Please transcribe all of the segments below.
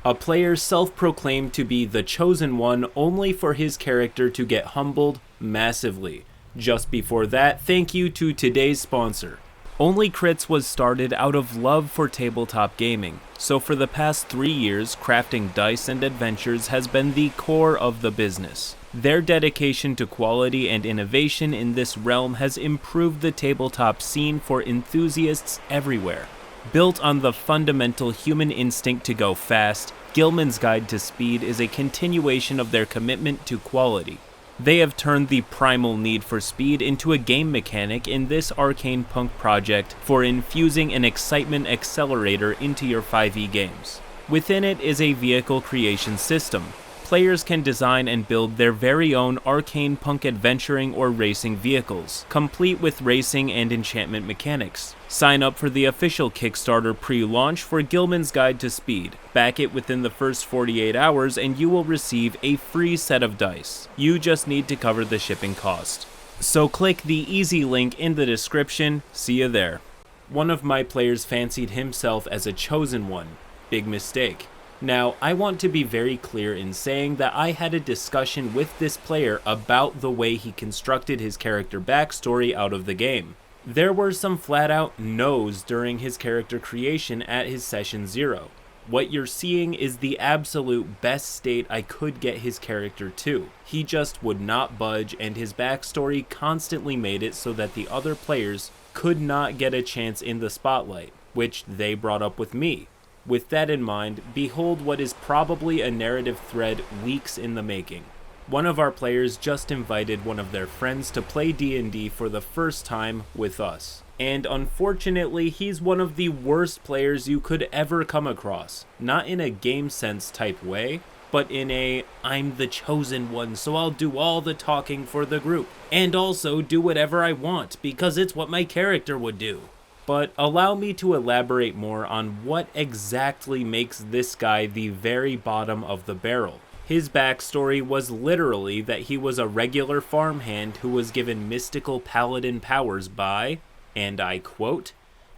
A player self-proclaimed to be the chosen one only for his character to get humbled massively. Just before that, thank you to today's sponsor. Only Crits was started out of love for tabletop gaming, so for the past 3 years, crafting dice and adventures has been the core of the business. Their dedication to quality and innovation in this realm has improved the tabletop scene for enthusiasts everywhere. Built on the fundamental human instinct to go fast, Gilman's Guide to Speed is a continuation of their commitment to quality. They have turned the primal need for speed into a game mechanic in this Arcane Punk project for infusing an excitement accelerator into your 5e games. Within it is a vehicle creation system. Players can design and build their very own Arcane Punk adventuring or racing vehicles, complete with racing and enchantment mechanics. Sign up for the official Kickstarter pre-launch for Gilman's Guide to Speed. Back it within the first 48 hours and you will receive a free set of dice. You just need to cover the shipping cost. So click the easy link in the description. See you there. One of my players fancied himself as a chosen one. Big mistake. Now, I want to be very clear in saying that I had a discussion with this player about the way he constructed his character backstory out of the game. There were some flat out no's during his character creation at his session 0. What you're seeing is the absolute best state I could get his character to. He just would not budge, and his backstory constantly made it so that the other players could not get a chance in the spotlight, which they brought up with me. With that in mind, behold what is probably a narrative thread weeks in the making. One of our players just invited one of their friends to play D&D for the first time with us. And unfortunately, he's one of the worst players you could ever come across. Not in a game sense type way, but in a, I'm the chosen one, so I'll do all the talking for the group. And also do whatever I want, because it's what my character would do. But allow me to elaborate more on what exactly makes this guy the very bottom of the barrel. His backstory was literally that he was a regular farmhand who was given mystical paladin powers by, and I quote,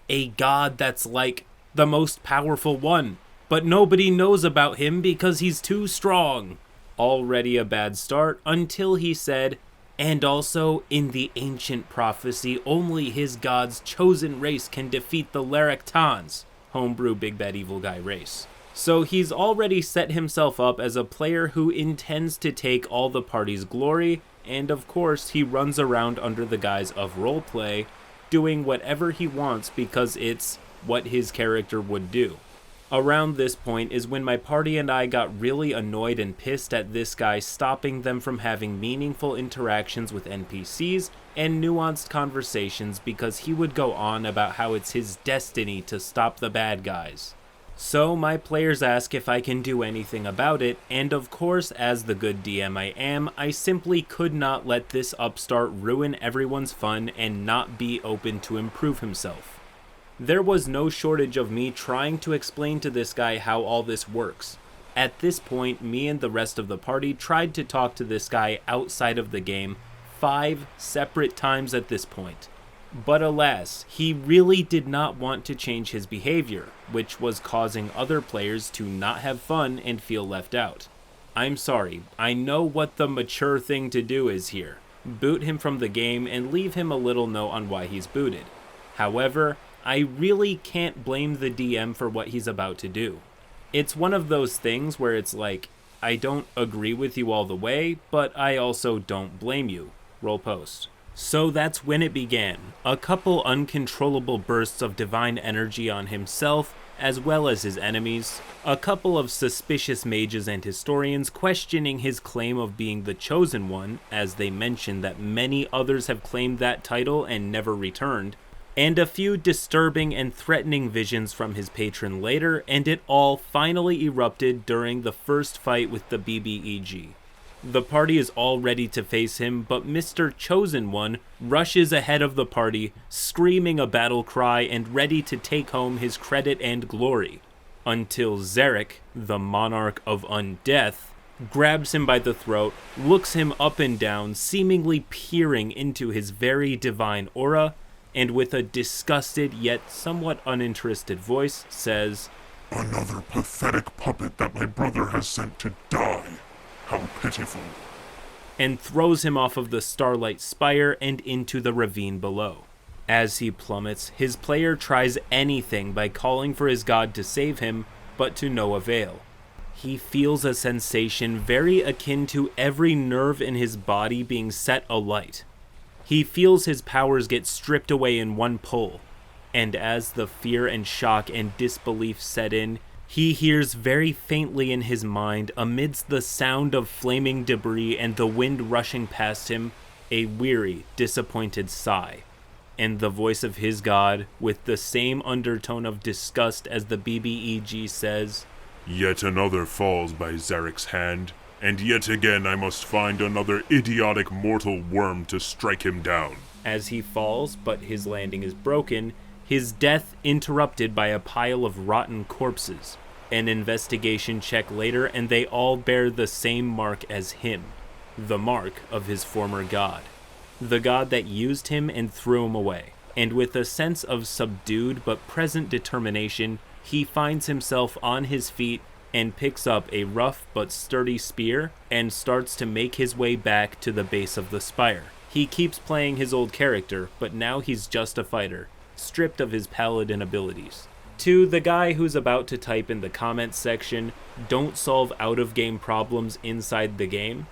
a god that's like the most powerful one, but nobody knows about him because he's too strong. Already a bad start until he said, and also, in the ancient prophecy, only his god's chosen race can defeat the Laractans, homebrew big bad evil guy race. So he's already set himself up as a player who intends to take all the party's glory, and of course he runs around under the guise of roleplay, doing whatever he wants because it's what his character would do. Around this point is when my party and I got really annoyed and pissed at this guy stopping them from having meaningful interactions with NPCs and nuanced conversations because he would go on about how it's his destiny to stop the bad guys. So my players ask if I can do anything about it, and of course, as the good DM I am, I simply could not let this upstart ruin everyone's fun and not be open to improve himself. There was no shortage of me trying to explain to this guy how all this works. At this point, me and the rest of the party tried to talk to this guy outside of the game 5 separate times at this point. But alas, he really did not want to change his behavior, which was causing other players to not have fun and feel left out. I'm sorry, I know what the mature thing to do is here. Boot him from the game and leave him a little note on why he's booted. However, I really can't blame the DM for what he's about to do. It's one of those things where it's like, I don't agree with you all the way, but I also don't blame you. Roll post. So that's when it began. A couple uncontrollable bursts of divine energy on himself, as well as his enemies. A couple of suspicious mages and historians questioning his claim of being the chosen one, as they mentioned that many others have claimed that title and never returned. And a few disturbing and threatening visions from his patron later, and it all finally erupted during the first fight with the BBEG. The party is all ready to face him, but Mr. Chosen One rushes ahead of the party, screaming a battle cry and ready to take home his credit and glory. Until Zarek, the Monarch of Undeath, grabs him by the throat, looks him up and down, seemingly peering into his very divine aura, and with a disgusted yet somewhat uninterested voice says, "Another pathetic puppet that brother has sent to die. How pitiful. And throws him off of the Starlight Spire and into the ravine below. As he plummets, his player tries anything by calling for his god to save him, but to no avail. He feels a sensation very akin to every nerve in his body being set alight. He feels his powers get stripped away in one pull, and as the fear and shock and disbelief set in, he hears very faintly in his mind, amidst the sound of flaming debris and the wind rushing past him, a weary, disappointed sigh. And the voice of his god, with the same undertone of disgust as the BBEG, says, "Yet another falls by Zarek's hand, and yet again I must find another idiotic mortal worm to strike him down." As he falls, but his landing is broken, his death interrupted by a pile of rotten corpses. An investigation check later, and they all bear the same mark as him, the mark of his former god. The god that used him and threw him away. And with a sense of subdued but present determination, he finds himself on his feet and picks up a rough but sturdy spear and starts to make his way back to the base of the spire. He keeps playing his old character, but now he's just a fighter, stripped of his paladin abilities. To the guy who's about to type in the comments section, "Don't solve out-of-game problems inside the game,"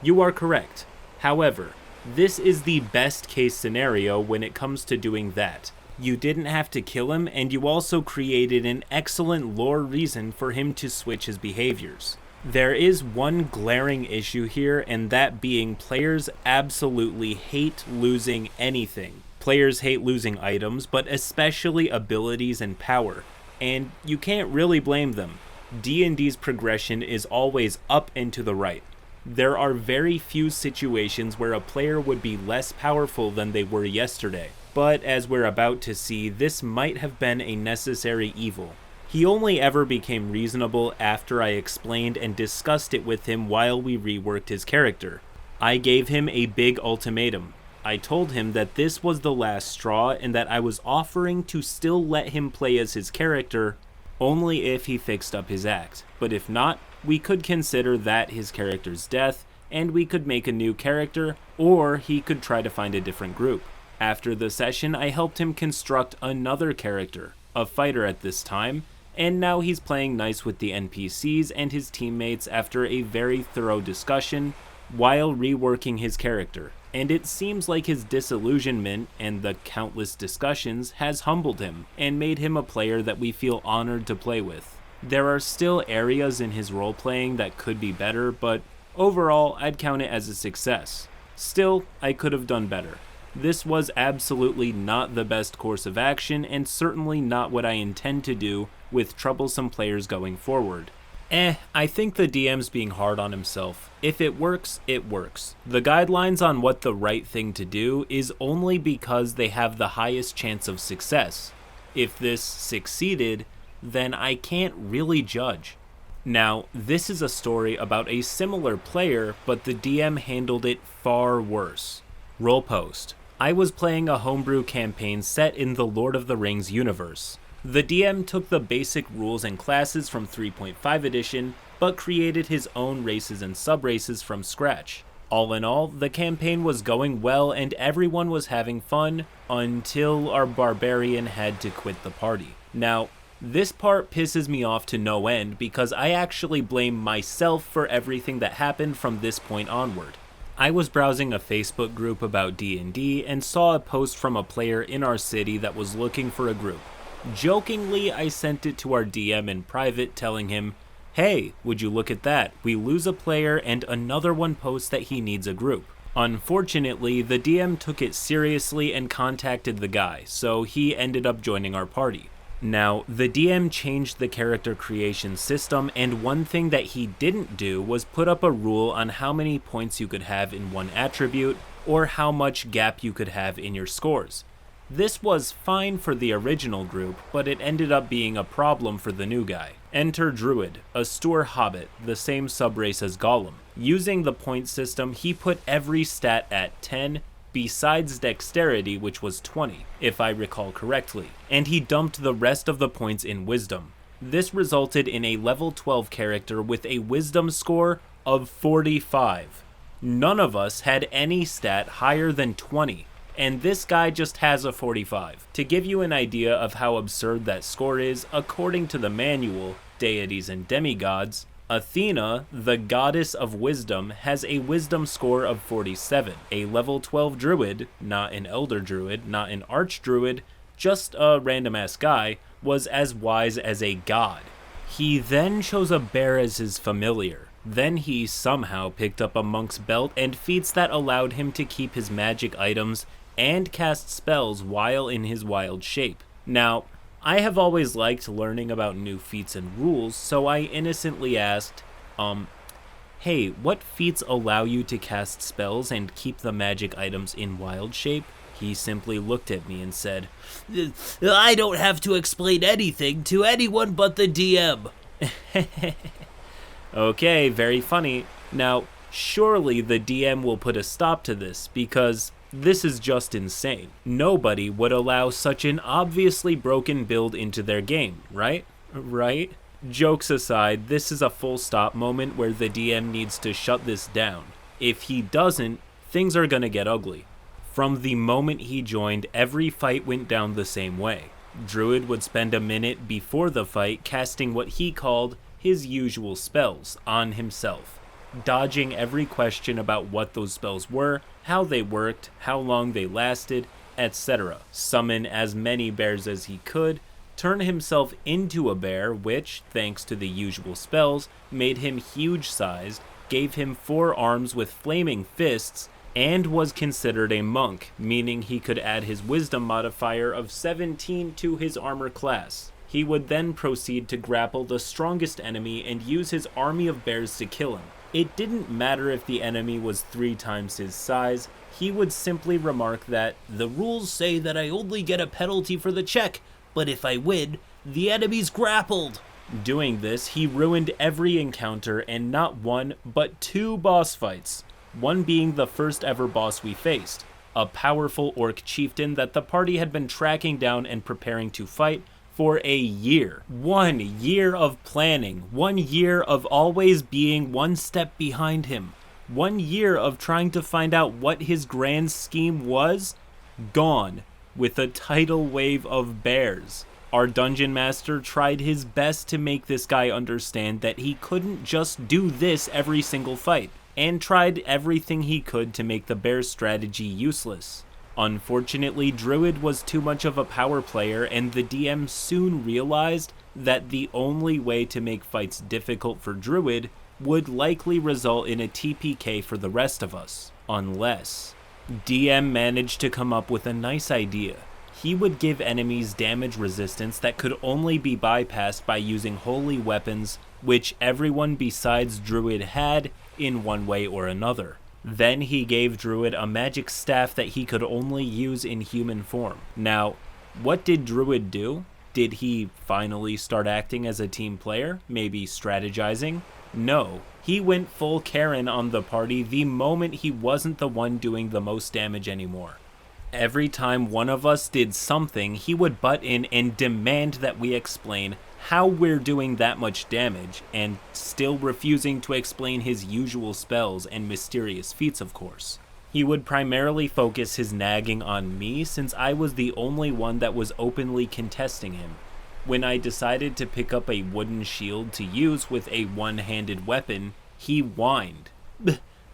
you are correct. However, this is the best case scenario when it comes to doing that. You didn't have to kill him, and you also created an excellent lore reason for him to switch his behaviors. There is one glaring issue here, and that being players absolutely hate losing anything. Players hate losing items, but especially abilities and power, and you can't really blame them. D&D's progression is always up and to the right. There are very few situations where a player would be less powerful than they were yesterday, but as we're about to see, this might have been a necessary evil. He only ever became reasonable after I explained and discussed it with him while we reworked his character. I gave him a big ultimatum. I told him that this was the last straw and that I was offering to still let him play as his character only if he fixed up his act, but if not, we could consider that his character's death, and we could make a new character, or he could try to find a different group. After the session, I helped him construct another character, a fighter at this time, and now he's playing nice with the NPCs and his teammates after a very thorough discussion while reworking his character. And it seems like his disillusionment and the countless discussions has humbled him and made him a player that we feel honored to play with. There are still areas in his role-playing that could be better, but overall, I'd count it as a success. Still, I could have done better. This was absolutely not the best course of action, and certainly not what I intend to do with troublesome players going forward. I think the DM's being hard on himself. If it works, it works. The guidelines on what the right thing to do is only because they have the highest chance of success. If this succeeded, then I can't really judge. Now, this is a story about a similar player, but the DM handled it far worse. Role post. I was playing a homebrew campaign set in the Lord of the Rings universe. The DM took the basic rules and classes from 3.5 edition, but created his own races and sub-races from scratch. All in all, the campaign was going well and everyone was having fun, until our barbarian had to quit the party. Now, this part pisses me off to no end because I actually blame myself for everything that happened from this point onward. I was browsing a Facebook group about D&D and saw a post from a player in our city that was looking for a group. Jokingly, I sent it to our DM in private telling him, "Hey, would you look at that? We lose a player and another one posts that he needs a group." Unfortunately, the DM took it seriously and contacted the guy, so he ended up joining our party. Now, the DM changed the character creation system, and one thing that he didn't do was put up a rule on how many points you could have in one attribute, or how much gap you could have in your scores. This was fine for the original group, but it ended up being a problem for the new guy. Enter Druid, a Stoor Hobbit, the same subrace as Gollum. Using the point system, he put every stat at 10, besides Dexterity, which was 20, if I recall correctly, and he dumped the rest of the points in Wisdom. This resulted in a level 12 character with a wisdom score of 45. None of us had any stat higher than 20, and this guy just has a 45. To give you an idea of how absurd that score is, according to the manual, Deities and Demigods, Athena, the goddess of wisdom, has a wisdom score of 47. A level 12 druid, not an elder druid, not an arch druid, just a random ass guy, was as wise as a god. He then chose a bear as his familiar. Then he somehow picked up a monk's belt and feats that allowed him to keep his magic items and cast spells while in his wild shape. Now, I have always liked learning about new feats and rules, so I innocently asked, hey, what feats allow you to cast spells and keep the magic items in wild shape? He simply looked at me and said, I don't have to explain anything to anyone but the DM. Okay, very funny. Now, surely the DM will put a stop to this, because this is just insane. Nobody would allow such an obviously broken build into their game, right? Right? Jokes aside, this is a full stop moment where the DM needs to shut this down. If he doesn't, things are gonna get ugly. From the moment he joined, every fight went down the same way. Druid would spend a minute before the fight casting what he called his usual spells on himself, dodging every question about what those spells were, how they worked, how long they lasted, etc. Summon as many bears as he could, turn himself into a bear, which, thanks to the usual spells, made him huge-sized, gave him 4 arms with flaming fists, and was considered a monk, meaning he could add his wisdom modifier of 17 to his armor class. He would then proceed to grapple the strongest enemy and use his army of bears to kill him. It didn't matter if the enemy was 3 times his size, he would simply remark that, the rules say that I only get a penalty for the check, but if I win, the enemy's grappled. Doing this, he ruined every encounter and not 1, but 2 boss fights. One being the first ever boss we faced, a powerful orc chieftain that the party had been tracking down and preparing to fight for a year. 1 year of planning, 1 year of always being 1 step behind him, 1 year of trying to find out what his grand scheme was, gone with a tidal wave of bears. Our dungeon master tried his best to make this guy understand that he couldn't just do this every single fight, and tried everything he could to make the bear strategy useless. Unfortunately, Druid was too much of a power player, and the DM soon realized that the only way to make fights difficult for Druid would likely result in a TPK for the rest of us, unless DM managed to come up with a nice idea. He would give enemies damage resistance that could only be bypassed by using holy weapons, which everyone besides Druid had in one way or another. Then he gave Druid a magic staff that he could only use in human form. Now, what did Druid do? Did he finally start acting as a team player? Maybe strategizing? No. He went full Karen on the party the moment he wasn't the one doing the most damage anymore. Every time one of us did something, he would butt in and demand that we explain how we're doing that much damage, and still refusing to explain his usual spells and mysterious feats, of course. He would primarily focus his nagging on me, since I was the only one that was openly contesting him. When I decided to pick up a wooden shield to use with a one-handed weapon, he whined.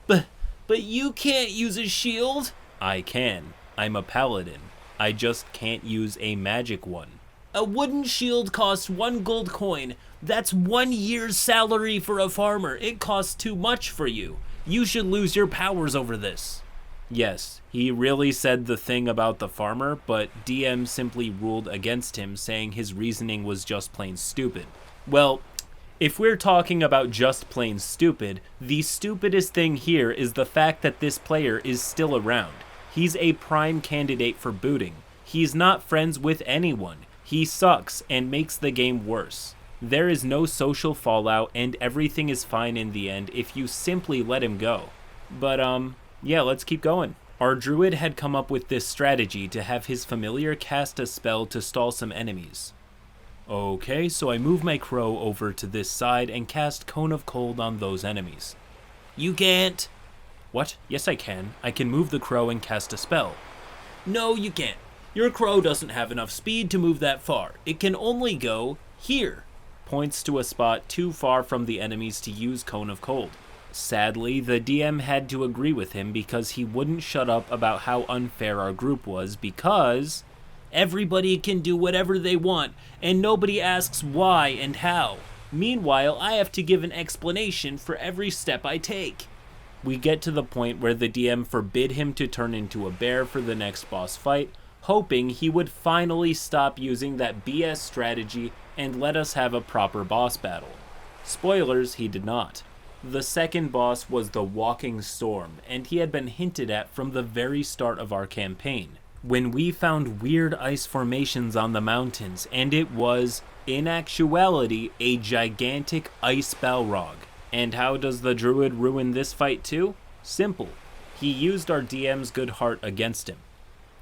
But you can't use a shield? I can. I'm a paladin. I just can't use a magic one. A wooden shield costs 1 gold coin. That's 1 year's salary for a farmer. It costs too much for you. You should lose your powers over this. Yes, he really said the thing about the farmer, but DM simply ruled against him, saying his reasoning was just plain stupid. Well, if we're talking about just plain stupid, the stupidest thing here is the fact that this player is still around. He's a prime candidate for booting. He's not friends with anyone. He sucks and makes the game worse. There is no social fallout and everything is fine in the end if you simply let him go. But yeah, let's keep going. Our druid had come up with this strategy to have his familiar cast a spell to stall some enemies. Okay, so I move my crow over to this side and cast Cone of Cold on those enemies. You can't. What? Yes, I can. I can move the crow and cast a spell. No, you can't. Your crow doesn't have enough speed to move that far. It can only go here. Points to a spot too far from the enemies to use Cone of Cold. Sadly, the DM had to agree with him because he wouldn't shut up about how unfair our group was because everybody can do whatever they want and nobody asks why and how. Meanwhile, I have to give an explanation for every step I take. We get to the point where the DM forbid him to turn into a bear for the next boss fight, hoping he would finally stop using that BS strategy and let us have a proper boss battle. Spoilers, he did not. The second boss was the Walking Storm, and he had been hinted at from the very start of our campaign, when we found weird ice formations on the mountains, and it was, in actuality, a gigantic ice Balrog. And how does the druid ruin this fight too? Simple. He used our DM's good heart against him.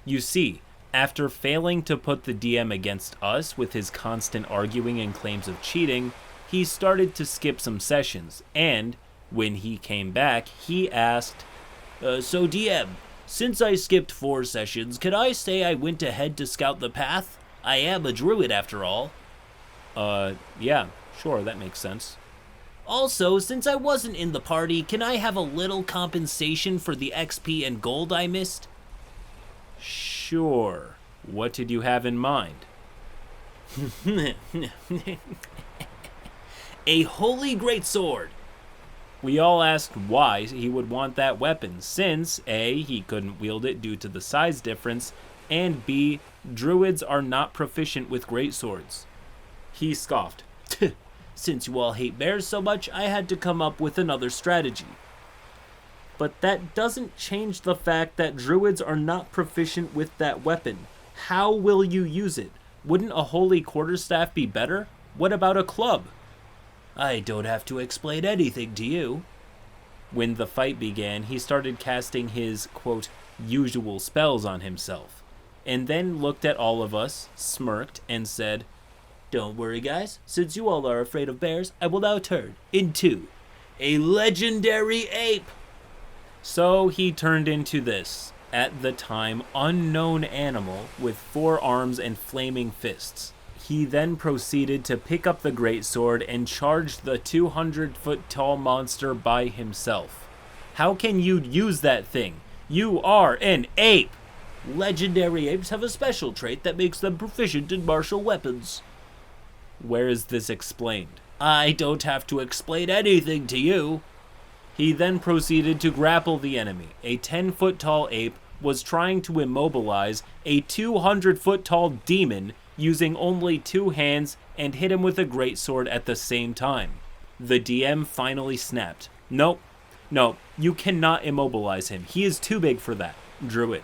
You see, after failing to put the DM against us with his constant arguing and claims of cheating, he started to skip some sessions, and when he came back, he asked, So DM, since I skipped 4 sessions, can I say I went ahead to scout the path? I am a druid after all. Yeah, sure, that makes sense. Also, since I wasn't in the party, can I have a little compensation for the XP and gold I missed? Sure. What did you have in mind? A holy greatsword. We all asked why he would want that weapon, since A, he couldn't wield it due to the size difference, and B, druids are not proficient with greatswords. He scoffed. Since you all hate bears so much, I had to come up with another strategy. But that doesn't change the fact that druids are not proficient with that weapon. How will you use it? Wouldn't a holy quarterstaff be better? What about a club? I don't have to explain anything to you. When the fight began, he started casting his, quote, usual spells on himself, and then looked at all of us, smirked, and said, Don't worry, guys. Since you all are afraid of bears, I will now turn into a legendary ape. So he turned into this, at the time, unknown animal with 4 arms and flaming fists. He then proceeded to pick up the greatsword and charge the 200-foot-tall monster by himself. How can you use that thing? You are an ape! Legendary apes have a special trait that makes them proficient in martial weapons. Where is this explained? I don't have to explain anything to you. He then proceeded to grapple the enemy. A 10-foot-tall ape was trying to immobilize a 200-foot-tall demon using only 2 hands and hit him with a greatsword at the same time. The DM finally snapped. No, you cannot immobilize him. He is too big for that. Druid.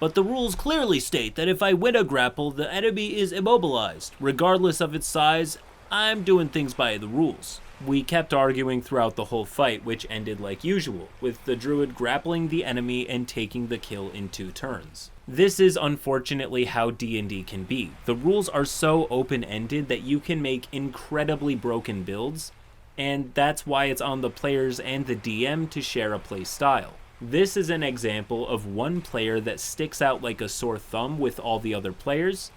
But the rules clearly state that if I win a grapple, the enemy is immobilized. Regardless of its size, I'm doing things by the rules. We kept arguing throughout the whole fight, which ended like usual, with the druid grappling the enemy and taking the kill in 2 turns. This is unfortunately how D&D can be. The rules are so open-ended that you can make incredibly broken builds, and that's why it's on the players and the DM to share a play style. This is an example of one player that sticks out like a sore thumb with all the other players,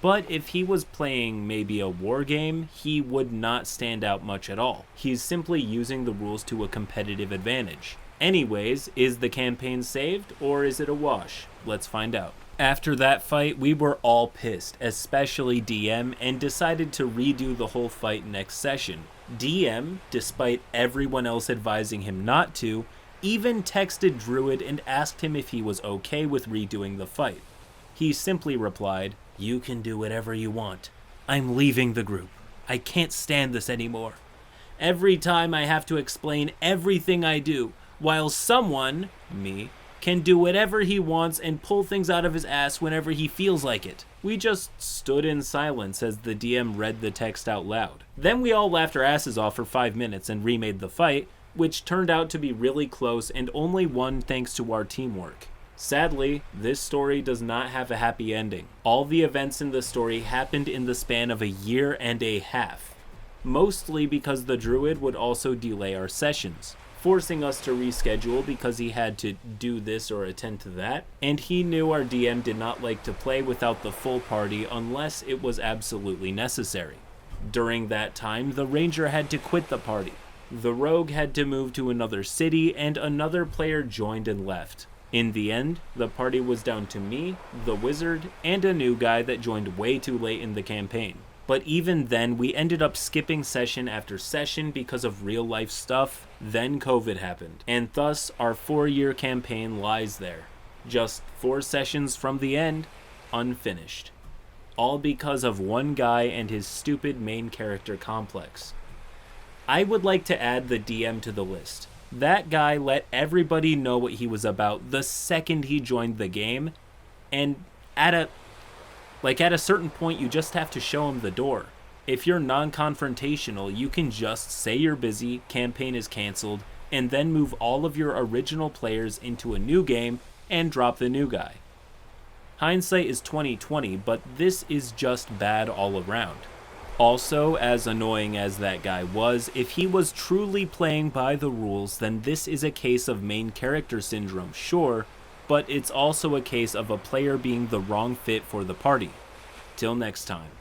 but if he was playing maybe a war game, he would not stand out much at all. He's simply using the rules to a competitive advantage. Anyways, is the campaign saved, or is it a wash? Let's find out. After that fight, we were all pissed, especially DM, and decided to redo the whole fight next session. DM, despite everyone else advising him not to, even texted Druid and asked him if he was okay with redoing the fight. He simply replied, You can do whatever you want. I'm leaving the group. I can't stand this anymore. Every time I have to explain everything I do, while someone, me, can do whatever he wants and pull things out of his ass whenever he feels like it. We just stood in silence as the DM read the text out loud. Then we all laughed our asses off for 5 minutes and remade the fight, which turned out to be really close and only won thanks to our teamwork. Sadly, this story does not have a happy ending. All the events in the story happened in the span of a year and a half, mostly because the druid would also delay our sessions, forcing us to reschedule because he had to do this or attend to that, and he knew our DM did not like to play without the full party unless it was absolutely necessary. During that time, the ranger had to quit the party, the rogue had to move to another city, and another player joined and left. In the end, the party was down to me, the wizard, and a new guy that joined way too late in the campaign. But even then, we ended up skipping session after session because of real life stuff. Then COVID happened, and thus our 4-year campaign lies there, just 4 sessions from the end, unfinished. All because of one guy and his stupid main character complex. I would like to add the DM to the list. That guy let everybody know what he was about the second he joined the game, and at a certain point you just have to show him the door. If you're non-confrontational, you can just say you're busy, campaign is canceled, and then move all of your original players into a new game and drop the new guy. Hindsight is 20/20, but this is just bad all around. Also, as annoying as that guy was, if he was truly playing by the rules, then this is a case of main character syndrome, sure, but it's also a case of a player being the wrong fit for the party. Till next time.